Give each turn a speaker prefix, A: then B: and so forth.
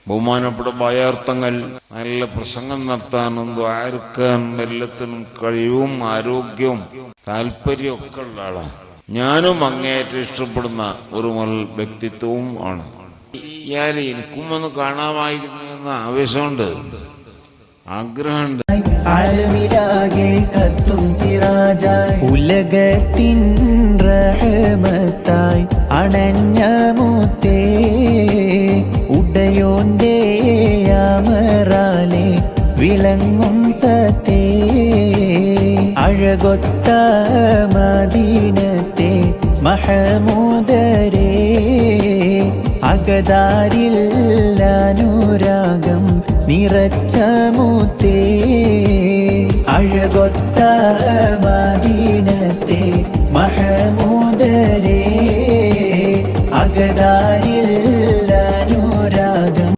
A: ബഹുമാനപ്പെട്ട ബായാർത്ഥങ്ങൾ നല്ല പ്രസംഗം നടത്താനും ദ്വാരക്കാനും എല്ലാത്തിനും കഴിവും ആരോഗ്യവും താല്പര്യവും ഒക്കെ ഉള്ള ആളാണ്. ഞാനും അങ്ങേയറ്റം ഇഷ്ടപ്പെടുന്ന ഒരു വ്യക്തിത്വവും ആണ്. ഇയാൾ എനിക്കും ഒന്ന് കാണാമായിരുന്നു എന്ന ആവേശമുണ്ട്, ആഗ്രഹമുണ്ട്.
B: ആലമിലാകെ കത്തും സിറാജായി ഉലകത്തിൻ റഹ്മത്തായി അണഞ്ഞ മുത്തേ ഉടയോന്റെ അമറാലെ വിളങ്ങും സത്തേ അഴകൊത്ത മദീനത്തെ മഹമൂദരേ അകതാരിൽ അനുരാഗം നിറച്ച മുത്തേ അഴകൊത്ത മദീനത്തെ മഹമൂദരേ അകതാരിൽ